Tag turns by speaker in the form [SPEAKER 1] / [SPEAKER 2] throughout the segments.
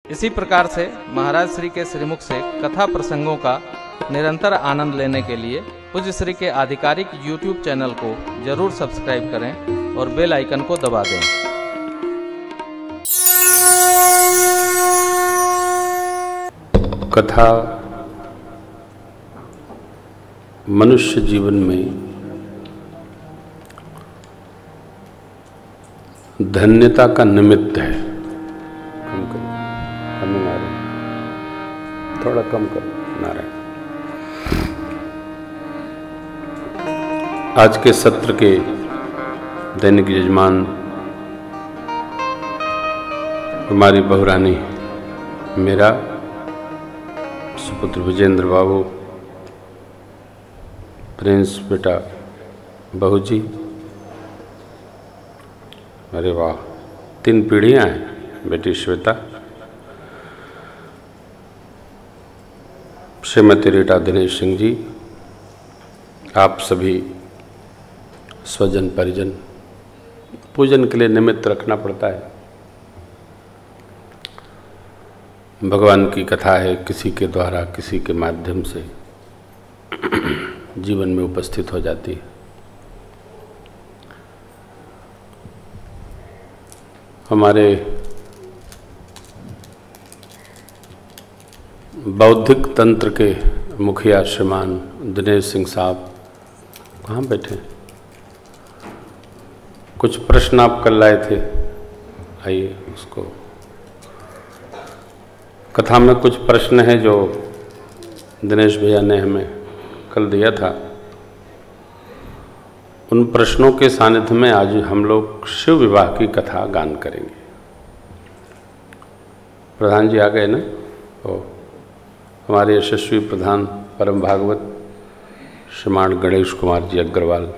[SPEAKER 1] इसी प्रकार से महाराज श्री के श्रीमुख से कथा प्रसंगों का निरंतर आनंद लेने के लिए पूज्य श्री के आधिकारिक YouTube चैनल को जरूर सब्सक्राइब करें और बेल आइकन को दबा दें।
[SPEAKER 2] कथा मनुष्य जीवन में धन्यता का निमित्त है। कम करो, हमें नारायण थोड़ा कम करो नारायण। आज के सत्र के दैनिक यजमान हमारी बहुरानी मेरा सुपुत्र विजेंद्र बाबू, प्रिंस बेटा बहू जी, अरे वाह 3 पीढ़ियां हैं, बेटी श्वेता, श्रीमती रीटा दिनेश सिंह जी, आप सभी स्वजन परिजन। पूजन के लिए निमित्त रखना पड़ता है। भगवान की कथा है, किसी के द्वारा किसी के माध्यम से जीवन में उपस्थित हो जाती है। हमारे बौद्धिक तंत्र के मुखिया श्रीमान दिनेश सिंह साहब कहाँ बैठे? कुछ प्रश्न आप कल लाए थे, आइए उसको। कथा में कुछ प्रश्न हैं जो दिनेश भैया ने हमें कल दिया था। उन प्रश्नों के सानिध्य में आज हम लोग शिव विवाह की कथा गान करेंगे। प्रधान जी आ गए ना? ओ, हमारे यशस्वी प्रधान परम भागवत श्रीमान गणेश कुमार जी अग्रवाल।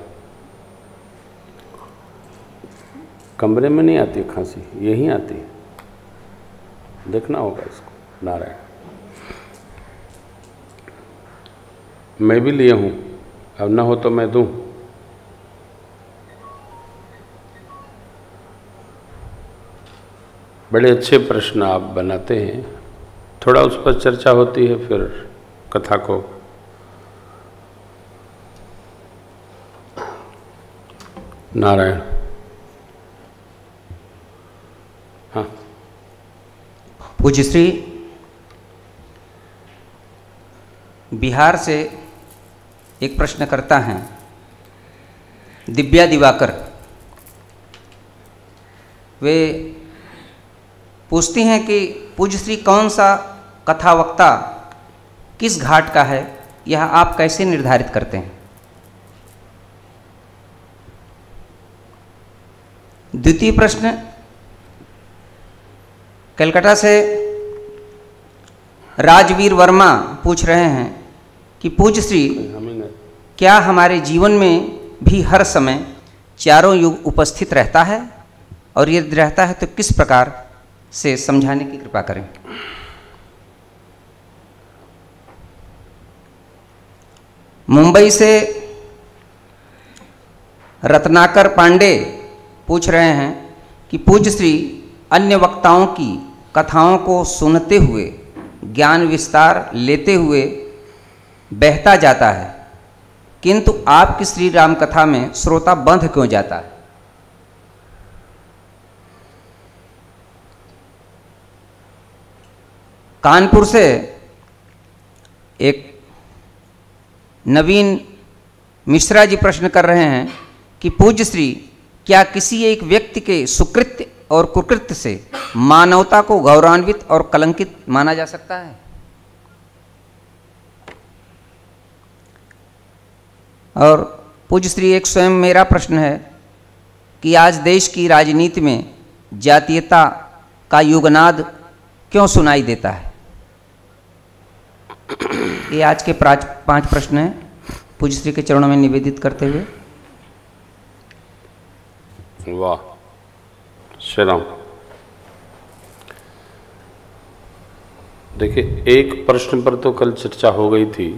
[SPEAKER 2] कमरे में नहीं आती खांसी, यहीं आती है, देखना होगा इसको। नारायण, मैं भी लिए हूँ, अब ना हो तो मैं दूँ। बड़े अच्छे प्रश्न आप बनाते हैं, थोड़ा उस पर चर्चा होती है, फिर कथा को नारायण। हाँ,
[SPEAKER 3] पूज्य श्री बिहार से एक प्रश्न करता है दिव्या दिवाकर। वे पूछती हैं कि पूज्य श्री कौन सा कथावक्ता किस घाट का है, यह आप कैसे निर्धारित करते हैं? द्वितीय प्रश्न कलकत्ता से राजवीर वर्मा पूछ रहे हैं कि पूज्य श्री क्या हमारे जीवन में भी हर समय चारों युग उपस्थित रहता है, और यदि रहता है तो किस प्रकार से समझाने की कृपा करें। मुंबई से रत्नाकर पांडे पूछ रहे हैं कि पूज्य श्री अन्य वक्ताओं की कथाओं को सुनते हुए ज्ञान विस्तार लेते हुए बहता जाता है, किंतु आपकी श्री राम कथा में श्रोता बंध क्यों जाता है? कानपुर से एक नवीन मिश्रा जी प्रश्न कर रहे हैं कि पूज्य श्री क्या किसी एक व्यक्ति के सुकृत्य और कुकृत्य से मानवता को गौरवान्वित और कलंकित माना जा सकता है? और पूज्य श्री एक स्वयं मेरा प्रश्न है कि आज देश की राजनीति में जातीयता का युगनाद क्यों सुनाई देता है? ये आज के 5 प्रश्न हैं, पूज्य श्री के चरणों में निवेदित करते हुए।
[SPEAKER 2] वाह, श्री राम। देखिए, एक प्रश्न पर तो कल चर्चा हो गई थी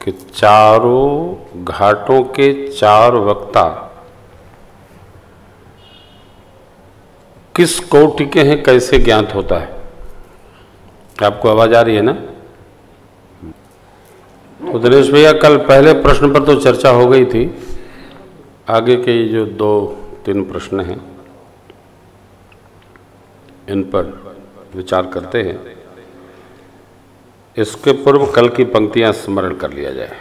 [SPEAKER 2] कि चारों घाटों के 4 वक्ता किस कोटि के हैं, कैसे ज्ञात होता है। आपको आवाज आ रही है ना? तो दिनेश भैया, कल पहले प्रश्न पर तो चर्चा हो गई थी, आगे के जो 2-3 प्रश्न हैं इन पर विचार करते हैं। इसके पूर्व कल की पंक्तियां स्मरण कर लिया जाए।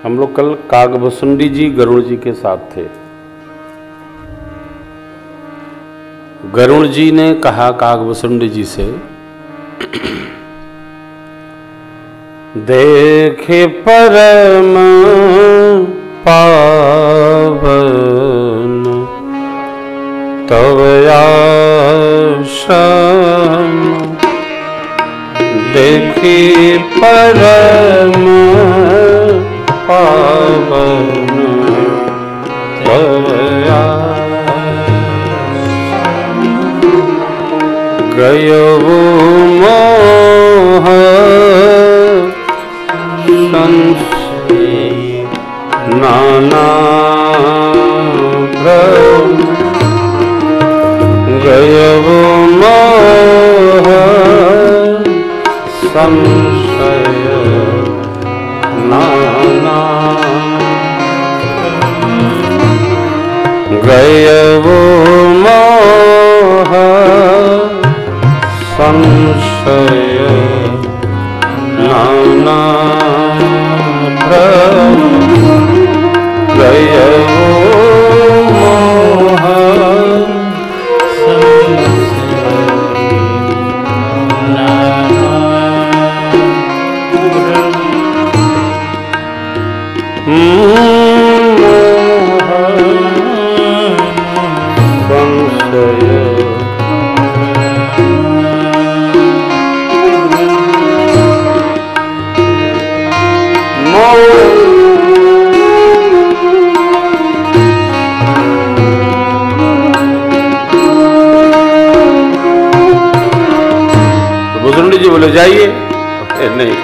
[SPEAKER 2] हम लोग कल कागभुसुंडी जी गरुड़ जी के साथ थे। गरुड़ जी ने कहा कागभुसुंडी जी से, देखे परम पावन तव आश्रम, देखे परम पावन तव आश्रम, गयो मोह संशय नाना भ्रम, गयो मोह संशय नाना, गयो मोह संशय नाना भ्रम, गयो मोह भुसुंडी जी बोले जाइए। नहीं,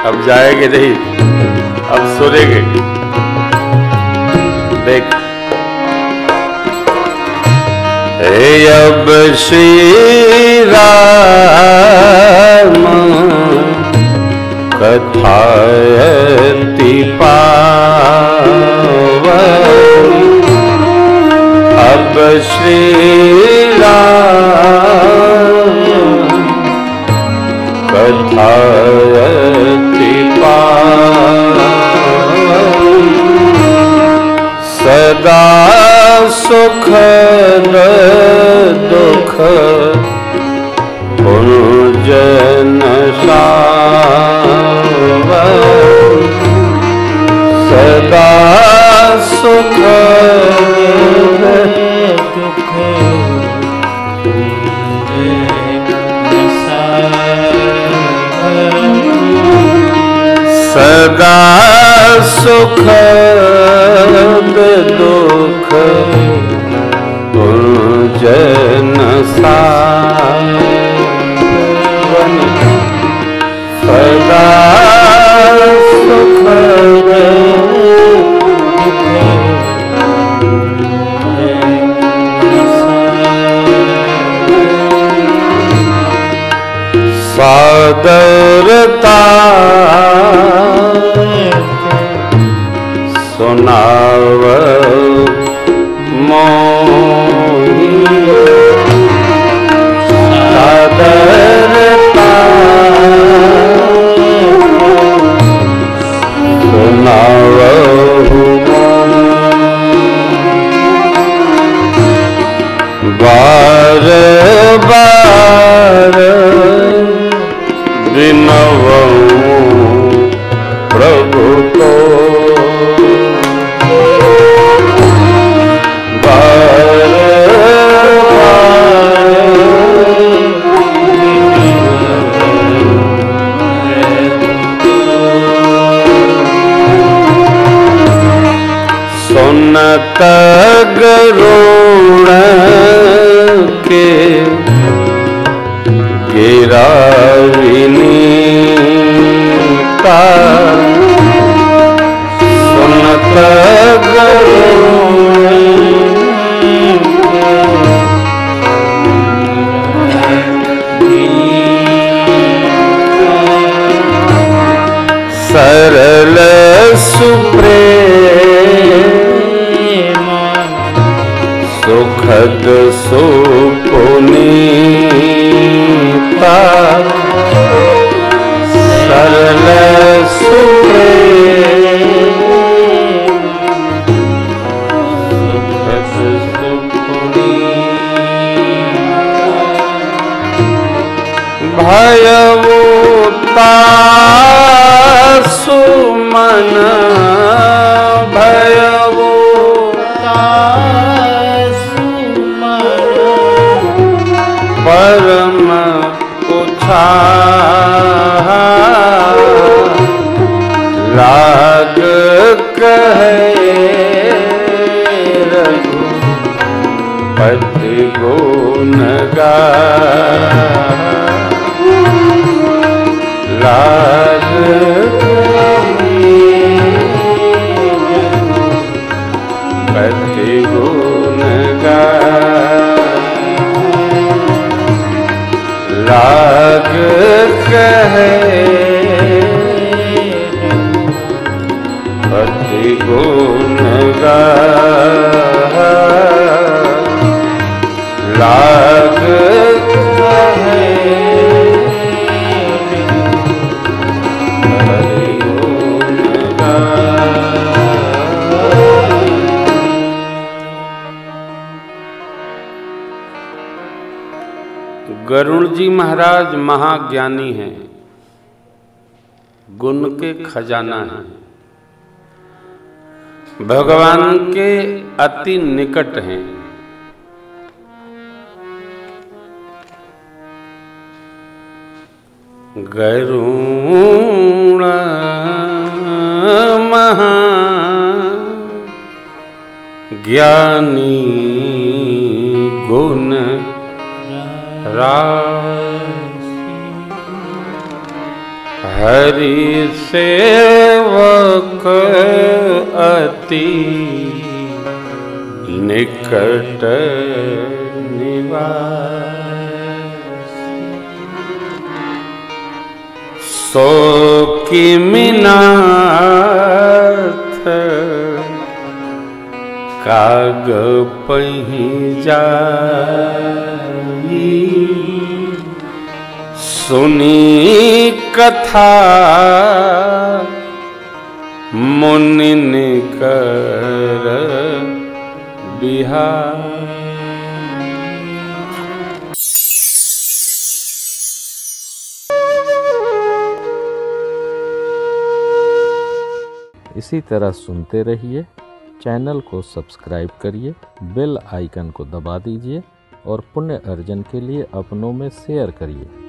[SPEAKER 2] अब जाएंगे नहीं, अब सोएंगे। देख, अब श्री राम कथायति पावन, अब श्री राम कथायति पावन, सदा सुख दुख पुनर्जन सावन, सदा सुख दुख सदा सुख दुख पुनर्जन सावन, सदा सुख सादरता सुनाव मोहि, सादरता सुनाव बार बार विनवऊं प्रभु को, बार बार सुनत गरुड़ के गिराविनी, सरल सुप्रेम सुखद सुपुनीता सरल सुप्रेम सुखद सुपुनीता भयभूता सुमन भयभूता सुमन परम उत्साह लाग कहे रघुपति गुण लाग पति गुण लाग कहे पति गुण लाग कहे गरुड़ जी महाराज महाज्ञानी हैं, गुण के खजाना हैं, भगवान के अति निकट हैं। गरुड़ महाज्ञानी गुण हरि सेवक अति निकट निवास सो किमिनाथ काग पही जाई सुनी कथा मुनिन कर बिहार।
[SPEAKER 1] इसी तरह सुनते रहिए, चैनल को सब्सक्राइब करिए, बेल आइकन को दबा दीजिए और पुण्य अर्जन के लिए अपनों में शेयर करिए।